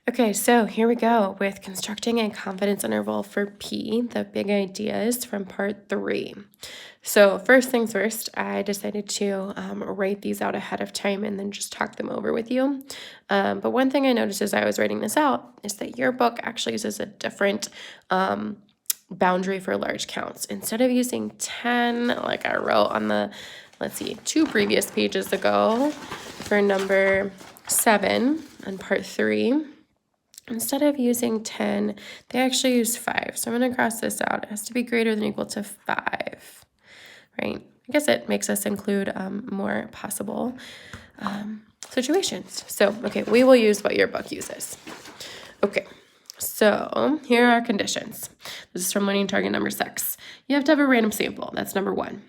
Okay, so here we go with constructing a confidence interval for P, the big ideas from part 3. So first things first, I decided to write these out ahead of time and then just talk them over with you. But one thing I noticed as I was writing this out is that your book actually uses a different boundary for large counts. Instead of using 10, like I wrote on the, 2 previous pages ago for number 7 on part 3, instead of using 10, they actually use 5. So I'm going to cross this out. It has to be greater than or equal to 5, right? I guess it makes us include more possible situations. So, okay, we will use what your book uses. Okay, so here are our conditions. This is from learning target number 6. You have to have a random sample. That's number 1.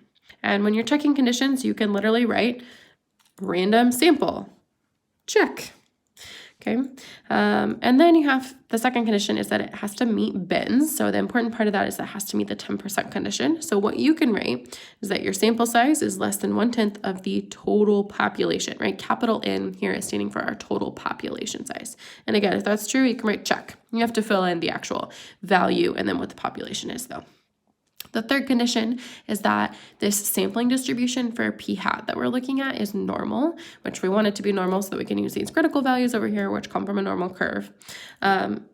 And when you're checking conditions, you can literally write random sample. Check. Okay, and then you have the second condition is that it has to meet bins. So the important part of that is that it has to meet the 10% condition. So what you can write is that your sample size is less than 1/10 of the total population, right? Capital N here is standing for our total population size. And again, if that's true, you can write check. You have to fill in the actual value and then what the population is though. The third condition is that this sampling distribution for p hat that we're looking at is normal, which we want it to be normal so that we can use these critical values over here, which come from a normal curve.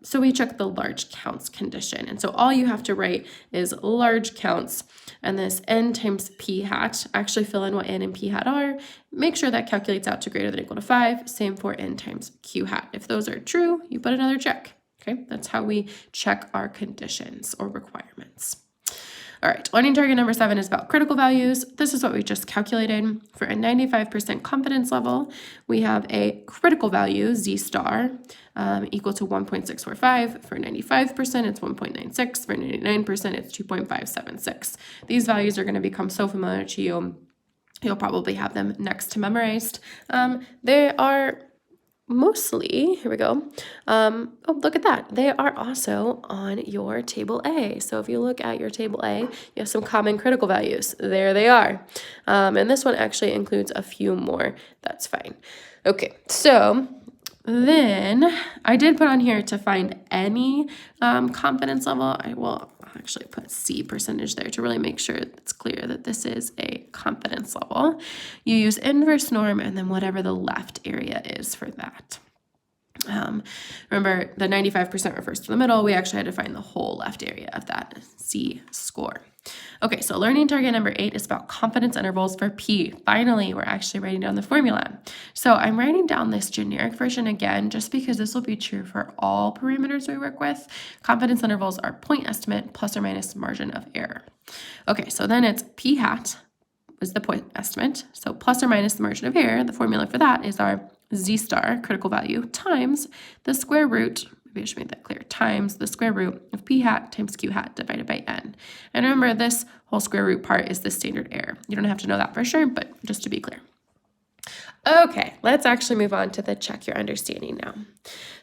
So we check the large counts condition. And so all you have to write is large counts, and this n times p hat, actually fill in what n and p hat are, make sure that calculates out to greater than or equal to 5, same for n times q hat. If those are true, you put another check. Okay, that's how we check our conditions or requirements. All right, learning target number 7 is about critical values. This is what we just calculated. For a 95% confidence level, we have a critical value, Z star, equal to 1.645. For 95%, it's 1.96. For 99%, it's 2.576. These values are going to become so familiar to you, you'll probably have them next to memorized. They are mostly, here we go. Oh, look at that. They are also on your table A. So if you look at your table A, you have some common critical values. There they are. And this one actually includes a few more. That's fine. Okay, so then I did put on here to find any confidence level. I will actually put C percentage there to really make sure it's clear that this is a confidence level. You use inverse norm and then whatever the left area is for that. Remember, the 95% refers to the middle. We actually had to find the whole left area of that C score. Okay, so learning target number 8 is about confidence intervals for P. Finally, we're actually writing down the formula. So I'm writing down this generic version again, just because this will be true for all parameters we work with. Confidence intervals are point estimate plus or minus margin of error. Okay, so then it's P hat is the point estimate. So plus or minus the margin of error. The formula for that is our Z star, critical value, times the square root, maybe I should make that clear, times the square root of p hat times q hat divided by n. And remember, this whole square root part is the standard error. You don't have to know that for sure, but just to be clear. Okay, let's actually move on to the check your understanding now.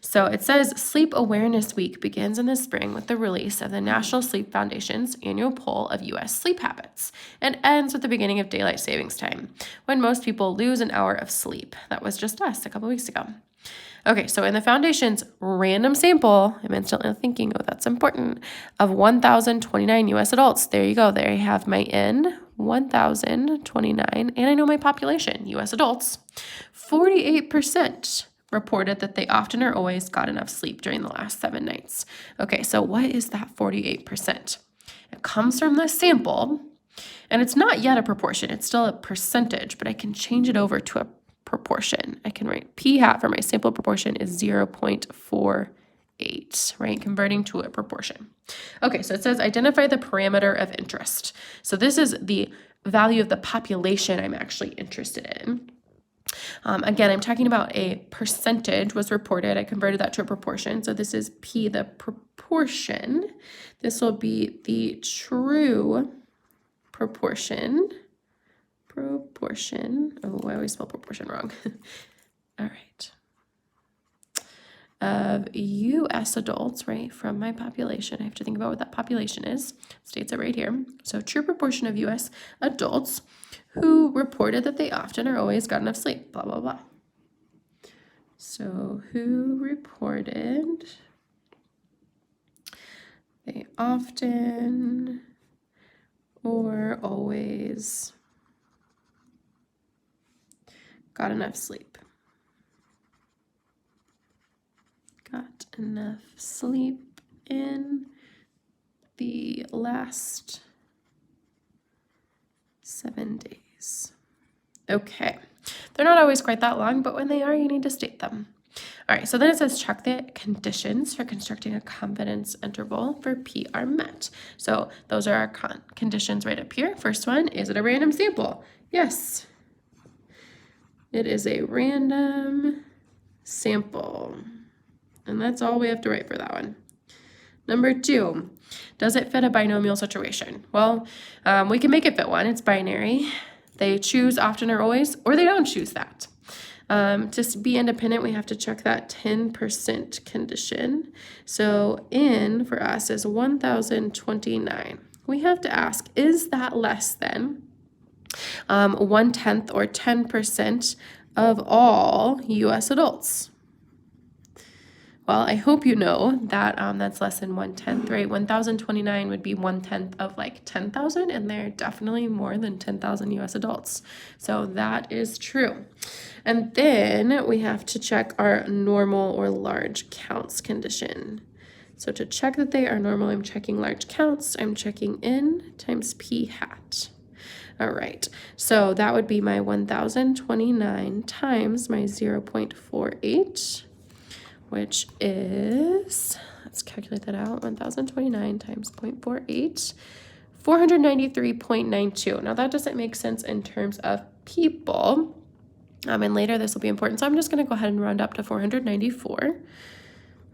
So it says Sleep Awareness Week begins in the spring with the release of the National Sleep Foundation's annual poll of U.S. sleep habits and ends with the beginning of daylight savings time, when most people lose an hour of sleep. That was just us a couple weeks ago. Okay, so in the foundation's random sample, I'm instantly thinking, oh, that's important, of 1,029 U.S. adults. There you go. There you have my N, 1,029, and I know my population, U.S. adults. 48% reported that they often or always got enough sleep during the last 7 nights. Okay, so what is that 48%? It comes from the sample, and it's not yet a proportion. It's still a percentage, but I can change it over to a proportion. I can write p hat for my sample proportion is 0.48, right? Converting to a proportion. Okay, so it says identify the parameter of interest. So this is the value of the population I'm actually interested in. Again, I'm talking about a percentage was reported. I converted that to a proportion. So this is P, the proportion. This will be the true proportion. Oh, I always spell proportion wrong. All right. Of U.S. adults, right, from my population. I have to think about what that population is. States it right here. So true proportion of U.S. adults who reported that they often or always got enough sleep, blah, blah, blah. So who reported they often or always got enough sleep? Got enough sleep in the last 7 days. Okay, they're not always quite that long, but when they are, you need to state them. All right, so then it says check the conditions for constructing a confidence interval for P are met. So those are our conditions right up here. First one, is it a random sample? Yes, it is a random sample. And that's all we have to write for that one. Number 2, does it fit a binomial situation? Well, we can make it fit one. It's binary. They choose often or always, or they don't choose that. To be independent, we have to check that 10% condition. So N for us is 1,029. We have to ask, is that less than 1/10 or 10% of all U.S. adults? Well, I hope you know that that's less than 1/10, right? 1,029 would be 1/10 of like 10,000, and they're definitely more than 10,000 U.S. adults. So that is true. And then we have to check our normal or large counts condition. So to check that they are normal, I'm checking large counts. I'm checking N times P hat. All right, so that would be my 1,029 times my 0.48. which is, let's calculate that out, 1,029 times 0.48, 493.92. Now that doesn't make sense in terms of people, and later this will be important, so I'm just gonna go ahead and round up to 494,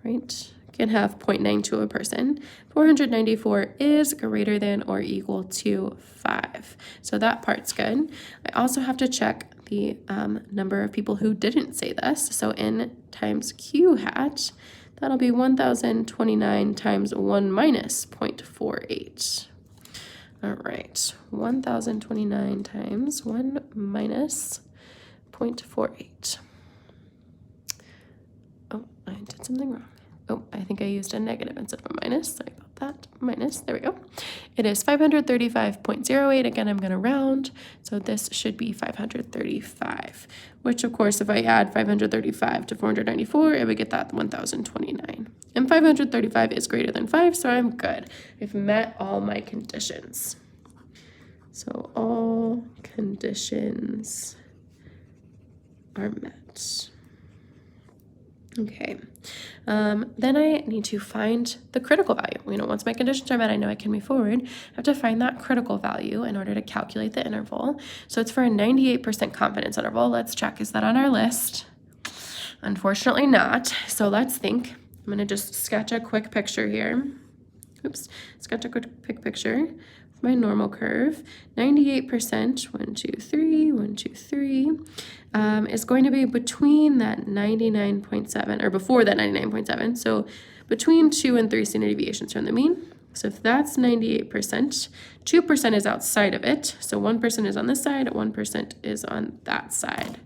right? Can have 0.92 of a person. 494 is greater than or equal to 5. So that part's good. I also have to check the number of people who didn't say this. So N times Q hat, that'll be 1,029 times 1 minus 0.48. All right, 1,029 times 1 minus 0.48. Oh, I did something wrong. Oh, I think I used a negative instead of a minus. Sorry about that. Minus, there we go. It is 535.08. Again, I'm going to round. So this should be 535, which of course, if I add 535 to 494, it would get that 1,029. And 535 is greater than 5, so I'm good. I've met all my conditions. So all conditions are met. Okay, then I need to find the critical value. Once my conditions are met, I know I can move forward. I have to find that critical value in order to calculate the interval. So it's for a 98% confidence interval. Let's check, is that on our list? Unfortunately not. So let's think. I'm gonna just sketch a quick picture here. Oops, sketch a quick picture. My normal curve, 98%, 1, 2, 3, 1, 2, 3, is going to be between that 99.7, or before that 99.7, so between 2 and 3 standard deviations from the mean. So if that's 98%, 2% is outside of it, so 1% is on this side, 1% is on that side.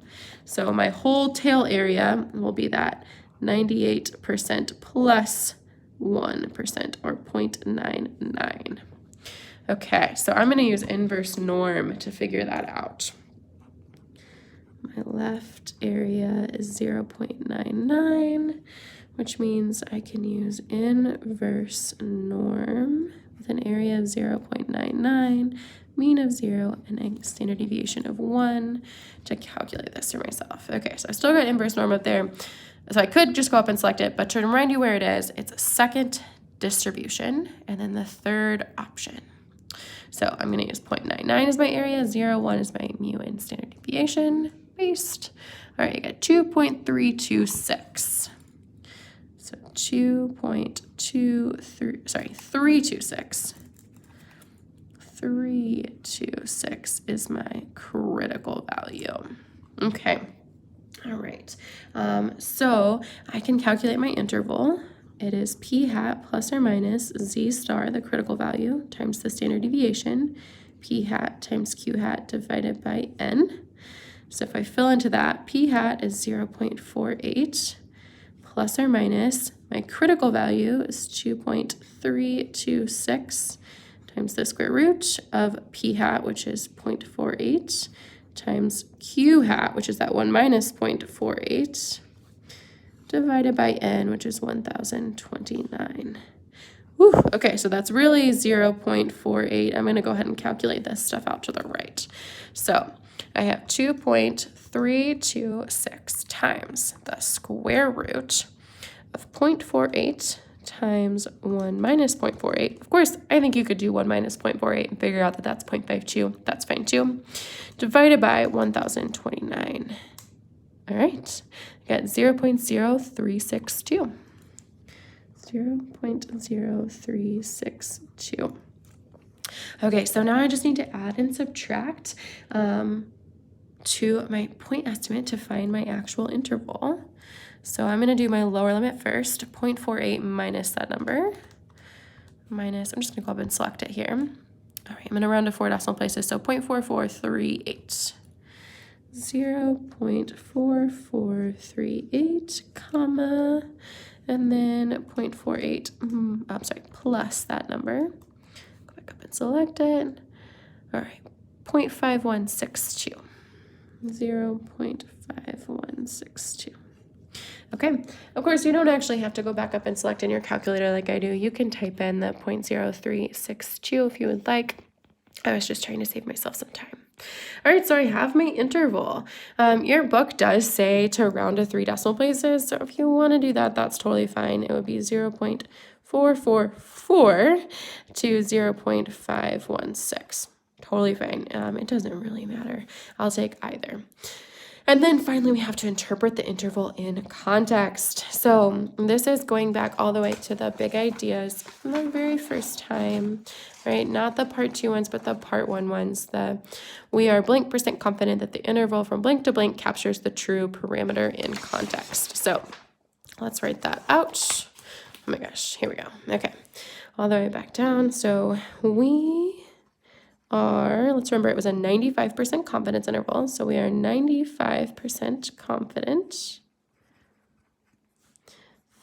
So my whole tail area will be that 98% plus 1%, or 0.99. Okay, so I'm going to use inverse norm to figure that out. My left area is 0.99, which means I can use inverse norm with an area of 0.99, mean of 0, and a standard deviation of 1 to calculate this for myself. Okay, so I still got inverse norm up there, so I could just go up and select it, but to remind you where it is, it's a second distribution, and then the third option. So I'm going to use 0.99 as my area, 0.1 is my mu and standard deviation, based. All right, I got 2.326. So 326. 326 is my critical value. Okay, all right. So I can calculate my interval. It is P hat plus or minus Z star, the critical value, times the standard deviation, P hat times Q hat divided by N. So if I fill into that, p hat is 0.48 plus or minus, my critical value is 2.326 times the square root of p hat, which is 0.48, times q hat, which is that 1 minus 0.48, divided by n, which is 1,029. Whew, okay, so that's really 0.48. I'm going to go ahead and calculate this stuff out to the right. So I have 2.326 times the square root of 0.48 times 1 minus 0.48. Of course, I think you could do 1 minus 0.48 and figure out that that's 0.52. That's fine too. Divided by 1,029. All right, I got 0.0362. 0.0362. Okay, so now I just need to add and subtract to my point estimate to find my actual interval. So I'm going to do my lower limit first, 0.48 minus that number. Minus, I'm just going to go up and select it here. All right, I'm going to round to 4 decimal places, so 0.4438. 0.4438, comma, and then 0.48, I'm sorry, plus that number. Go back up and select it. All right, 0.5162. 0.5162. Okay, of course, you don't actually have to go back up and select in your calculator like I do. You can type in the 0.0362 if you would like. I was just trying to save myself some time. All right, so I have my interval. Your book does say to round to 3 decimal places, so if you want to do that, that's totally fine. It would be 0.444 to 0.516. Totally fine. It doesn't really matter. I'll take either. And then finally, we have to interpret the interval in context. So this is going back all the way to the big ideas from the very first time, right? Not the part 2 ones, but the part 1 ones. We are blank % confident that the interval from blank to blank captures the true parameter in context. So let's write that out. Oh my gosh, here we go. Okay, all the way back down. So let's remember it was a 95% confidence interval. So we are 95% confident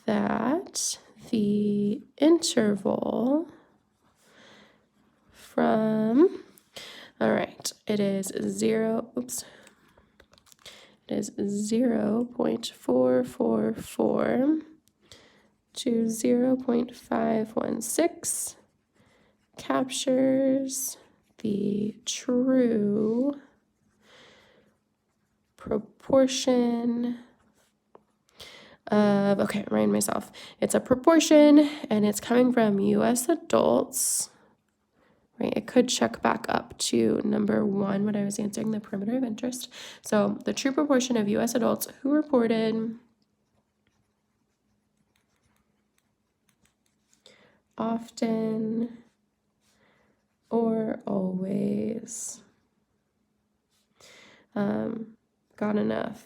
that the interval from, all right, it is 0.444 to 0.516 captures the true proportion of, okay, remind myself, it's a proportion and it's coming from US adults, right? It could check back up to number 1 when I was answering the perimeter of interest. So the true proportion of US adults who reported often or always got enough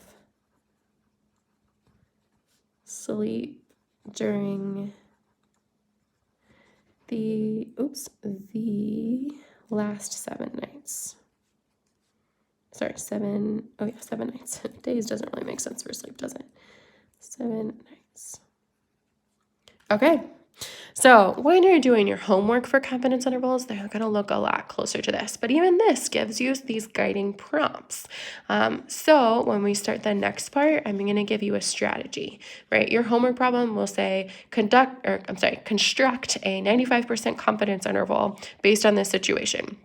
sleep during the last 7 nights. Sorry, 7 nights. Days doesn't really make sense for sleep, does it? 7 nights. Okay. So when you're doing your homework for confidence intervals, they're going to look a lot closer to this. But even this gives you these guiding prompts. So when we start the next part, I'm going to give you a strategy, right? Your homework problem will say construct a 95% confidence interval based on this situation.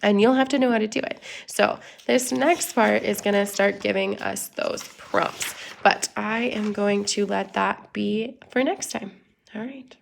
And you'll have to know how to do it. So this next part is going to start giving us those prompts. But I am going to let that be for next time. All right.